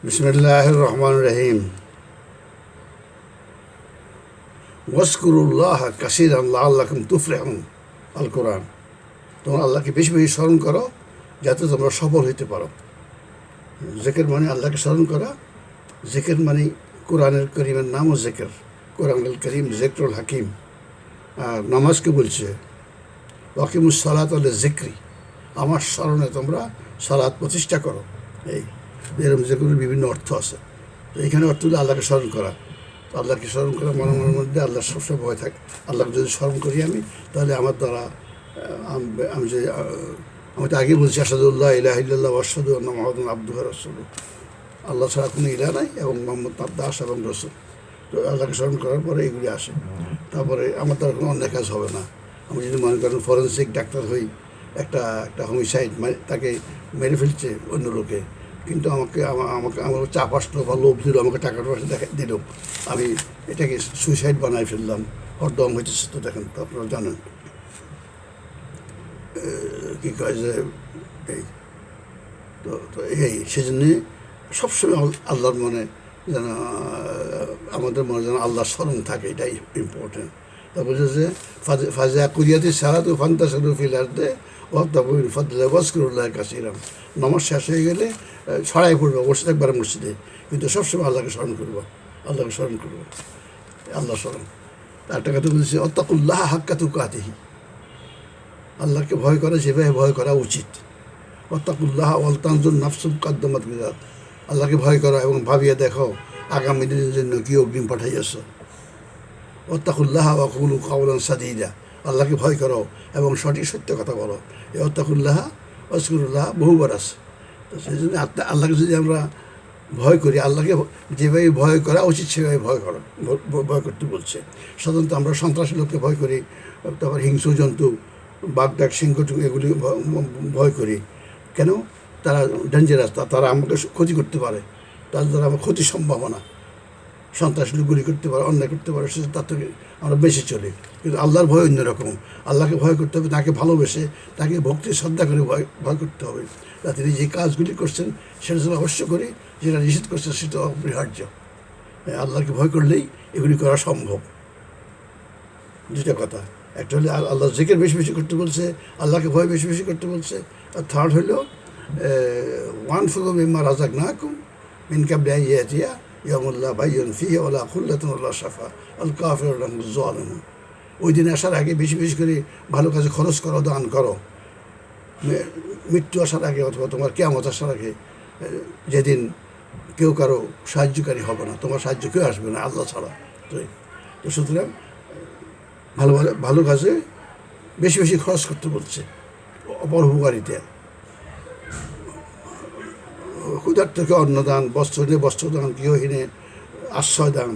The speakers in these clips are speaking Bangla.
বিসমিল্লাহির রহমানির রহিম। ওয়াজকুরুল্লাহ কাসীরান লাআল্লাকুম তুফলিহুন। আল কোরআন। তোমরা আল্লাহকে বেশি বেশি স্মরণ করো যাতে তোমরা সফল হইতে পারো। জিকির মানে আল্লাহকে স্মরণ করা। জিকির মানে কোরআনের করিমের নামও জিকির। কোরআনুল করিম জিকরুল হাকিম। আর নামাজকে বলছে ওয়াকিমুস সালাত লিযিকরি, আমার স্মরণে তোমরা সালাত প্রতিষ্ঠা করো। এই এরকম যেগুলোর বিভিন্ন অর্থ আছে। তো এখানে অর্থ হলো আল্লাহকে স্মরণ করা। তো আল্লাহকে স্মরণ করা মনের মধ্যে আল্লাহর সবসময় ভয় থাকে। আল্লাহকে যদি স্মরণ করি আমি, তাহলে আমার দ্বারা আমি যে আমি তো আগে বলছি আশহাদুল্লাহ ইলাহা ইল্লাল্লাহ ওয়া আশহাদু আন্না মুহাম্মাদান আবদুহু ওয়া রাসূলুহু। আল্লাহ ছাড়া কোনো ইলাহ নাই এবং মুহাম্মদ তার দাস এবং রাসূল। তো আল্লাহকে স্মরণ করার পরে এগুলি আসে। তারপরে আমার দ্বারা কোনো অন্যায় কাজ হবে না। আমি যদি মনে করেন ফরেন্সিক ডাক্তার হই, একটা হোমিসাইড তাকে মেরে ফেলছে অন্য লোকে, কিন্তু আমার চাপ আসলো বা লোভ দিল, আমাকে টাকা পয়সা দিল, আমি এটাকে সুইসাইড বানাই ফেললাম, হরদম হইতেছে। তো দেখেন, তো আপনারা জানেন কী কয় যে এই তো তো এই সেজন্যে সবসময় আল্লাহর মনে যেন আমাদের মনে যেন আল্লাহর স্মরণ থাকে, এটাই ইম্পর্টেন্ট। তা বলছে যে ফাজা কুরিয়াতি সারাতু ফান্তাশিরু ফিল আরদি ওয়াবতাগু মিন ফাদলিহি ওয়াজকুরুল্লাহ কাসীরান। নামাজ শেষ হয়ে গেলে ছড়াই পড়বো, বসে থাকবার মসজিদে, কিন্তু সবসময় আল্লাহকে স্মরণ করবো, আল্লাহকে স্মরণ করবো, আল্লাহ স্মরণ। একটা কথা বলছে ওয়াত্তাকুল্লাহ হাক্কা তুকাতিহি, আল্লাহকে ভয় করা যেভাবে ভয় করা উচিত। ওয়াত্তাকুল্লাহ ওয়াল তানজুর নাফসুম কাদ্দামাত লিগাদ, আল্লাহকে ভয় করো এবং ভাবিয়ে দেখো আগামী দিনের জন্য কী অগ্রিম পাঠাইয়াছ। ওয়াত্তাকুল্লাহ ওয়া কুলু কাওলান সাদীদা, আল্লাহকে ভয় করো এবং সঠিক সত্য কথা বলো। এই ওয়াত্তাকুল্লাহ ওয়াজকুরুল্লাহ বহুবার আছে। তো সেই জন্য আল্লাহকে যদি আমরা ভয় করি, আল্লাহকে যেভাবে ভয় করা উচিত সেভাবে ভয় করতে বলছে। সাধারণত আমরা সন্ত্রাসী লোককে ভয় করি, তারপর হিংস্র জন্তু, বাঘ সিংহ এগুলি ভয় করি। কেন? তারা ডেঞ্জারাস, তারা আমাকে ক্ষতি করতে পারে, তার দ্বারা আমার ক্ষতির সম্ভাবনা। সন্ত্রাসী লোক গুলি করতে পারে, অন্যায় করতে পারে, সে তার থেকে আমরা বেশি চলি। কিন্তু আল্লাহর ভয় অন্যরকম। আল্লাহকে ভয় করতে হবে, তাকে ভালোবেসে, তাকে ভক্তি শ্রদ্ধা করে ভয় করতে হবে। তা তিনি যে কাজগুলি করছেন সেটা যেন অবশ্য করি, যেটা নিষেধ করছেন সেটা অপরিহার্য। আল্লাহকে ভয় করলেই এগুলি করা সম্ভব। দুটা কথা, একটা হলে আল্লাহ জিকির বেশি বেশি করতে বলছে, আল্লাহকে ভয় বেশি বেশি করতে বলছে। আর থার্ড হলো ওয়ানফিকু মিম্মা রাযাকনাকুম মিন ক্বাবলি আন ইয়াতিয়া ইয়াউমুল্লাহ বাইয়ুন ফীহি ওয়ালা খুল্লাতুন ওয়ালা শাফা আল কাফিরুনা হুমুজ যালিমুন। ওই দিন আসার আগে বেশি বেশি করে ভালো কাজে খরচ করো, দান করো। মৃত্যু আসার আগে অথবা তোমার কিয়ামত আসার আগে, যেদিন কেউ কারো সাহায্যকারী হবে না, তোমার সাহায্য কেউ আসবে না আল্লাহ ছাড়া। তো সুতরাং ভালো কাজে বেশি বেশি খরচ করতে বলছে, অপরোপকারিতা। ক্ষুধার্তকে অন্নদান, বস্ত্রদান, গৃহহীনে আশ্রয় দান,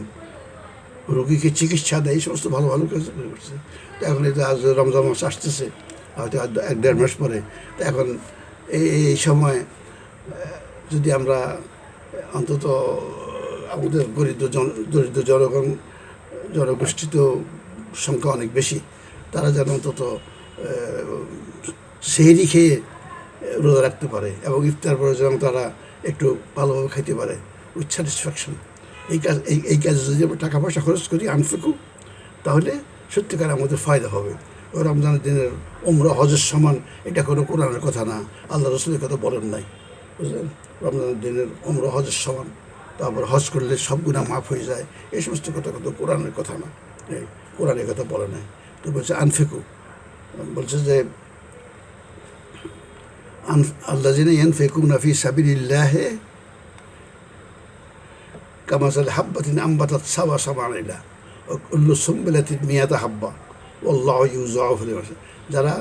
রোগীকে চিকিৎসা দেয়, এই সমস্ত ভালো ভালো কাজ করছে। তো এখন এটা আজ রমজান মাস আসতেছে, হয়তো 1-1.5 মাস পরে। তো এখন এই সময় যদি আমরা অন্তত আমাদের দরিদ্র জনগোষ্ঠী তো সংখ্যা অনেক বেশি, তারা যেন অন্তত সেহরি খেয়ে রোজা রাখতে পারে এবং ইফতার পরে যেন তারা একটু ভালোভাবে খাইতে পারে, উইথ স্যাটিসফ্যাকশন। এই কাজে যদি আমরা টাকা পয়সা খরচ করি আনফিকু, তাহলে সত্যিকার আমাদের ফায়দা হবে। ও রমজানের দিনের উমরা হজের সমান, এটা কোনো কোরআনের কথা না, আল্লাহ রসুলের কথা বলেন নাই, বুঝলেন? রমজানের দিনের উমরা হজের সমান, তারপর হজ করলে সব গুনাহ মাফ হয়ে যায়, এই সমস্ত কথা কিন্তু কোরআনের কথা না, কোরআনের কথা বলে নাই। তো বলছে আনফিকু, বলছে যে আল্লাযীনা ইয়ানফিকুনা ফী সাবিলিল্লাহি কামাসালি হাব্বাতিন আম্বাতাত সাবআ সানাবিলা ওয়া কুল্লু সুমবুলাতিন মিয়াতা হাব্বা ওয়াল্লাহু ইউযাইফু লিমান ইয়াশা। যারা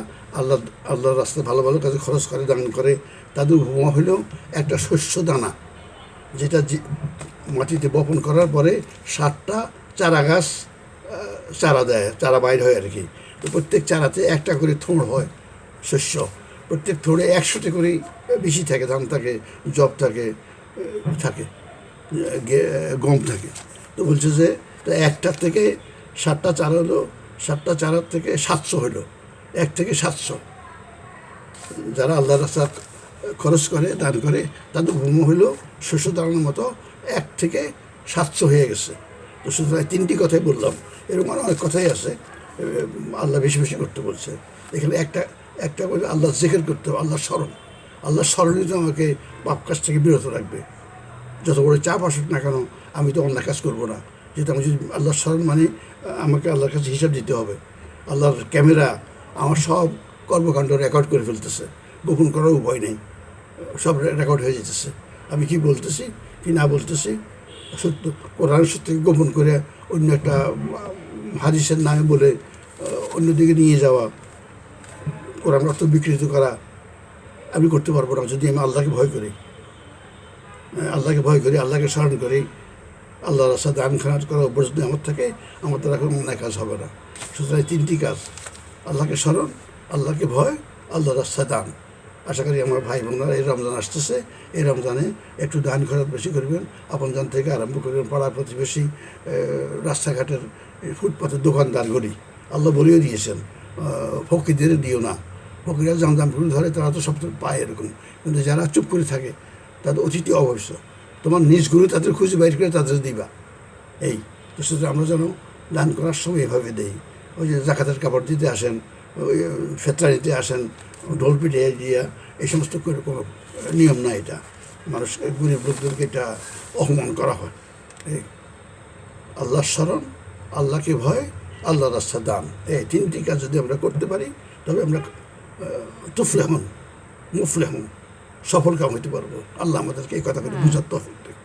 আল্লাহর রাস্তায় ভালো ভালো কাজে খরচ করে, দান করে, তাদের উপমা হলো একটা শস্য দানা, যেটা মাটিতে বপন করার পরে 7টা চারা গাছ চারা দেয়, চারা বাইর হয় আর কি। তো প্রত্যেক চারাতে একটা করে থোড় হয় শস্য, প্রত্যেক থোড়ে 100টা করে বেশি থাকে, ধান থাকে, জব থাকে, গম থাকে। তো বলছে যে একটার থেকে 7টা চারা হলো, 7টা চারার থেকে 700 হলো, 1 থেকে 700 যারা আল্লাহর রাস্তায় খরচ করে, দান করে, তাদের ভূমি হইল শস্য দাঁড়ানোর মতো 1 থেকে 700 হয়ে গেছে। তো সুতরাং 3টি কথাই বললাম, এরকম অনেক কথাই আছে। আল্লাহ বেশি বেশি করতে বলছে। এখানে একটা বলে আল্লাহ জিকির করতে হবে, আল্লাহর স্মরণ। আল্লাহর স্মরণই তো আমাকে পাপ কাজ থেকে বিরত রাখবে। যত বড় চাপ আসুক না কেন, আমি তো অন্য কাজ করবো না। যেহেতু আমি যদি আল্লাহর স্মরণ মানে, আমাকে আল্লাহর কাছে হিসাব দিতে হবে। আল্লাহর ক্যামেরা আমার সব কর্মকাণ্ড রেকর্ড করে ফেলতেছে, গোপন করার উপায় নেই, সব রেকর্ড হয়ে যেতেছে। আমি কি বলতেছি কি না বলতেছি, সত্য কোরআন সত্যকে গোপন করে অন্য একটা হাদিসের নামে বলে অন্যদিকে নিয়ে যাওয়া, কোরআন অর্থ বিকৃত করা আমি করতে পারবো না যদি আমি আল্লাহকে ভয় করি। আল্লাহকে ভয় করি, আল্লাহকে স্মরণ করি, আল্লাহর রাস্তায় দান খারাজ করা অভ্যাস যদি আমার থাকে, আমার দ্বারা কোনো অন্যায় কাজ হবে না। সুতরাং 3টি কাজ, আল্লাহকে স্মরণ, আল্লাহকে ভয়, আল্লাহর রাস্তায় দান। আশা করি আমার ভাই বোনেরা এই রমজান আসতেছে, এই রমজানে একটু দান খরচ বেশি করবেন। আপনজন থেকে আরম্ভ করবেন, পাড়া প্রতিবেশী, রাস্তাঘাটের ফুটপাতের দোকানদারগুলি আল্লাহ বলেও দিয়েছেন, ফকিরদের দিও না। ফকিরা জামদাম ফুল ধরে, তারা তো সব পায় এরকম, কিন্তু যারা চুপ করে থাকে তাদের অতিথি অবশ্য, তোমার নিজ গুরু তাদের খুঁজে বাইর করে তাদের দিবা। এই তো সুতরাং আমরা যেন দান করার সময় এভাবে দেই। ওই যে জাকাতের কাপড় দিতে আসেন, ওই ফেতরা নিতে আসেন, ঢোল পিঠে দিয়া, এই সমস্ত করে কোনো নিয়ম না। এটা মানুষ গরিব লোকদেরকে এটা অপমান করা হয়। এই আল্লাহর স্মরণ, আল্লাহকে ভয়, আল্লাহ রাস্তা দান, এই 3টি কাজ যদি আমরা করতে পারি, তবে আমরা তুফলেহন মুফলেহন সফল কাম হইতে পারবো। আল্লাহ আমাদেরকে এই কথা করে বুঝার তৌফিক দেন।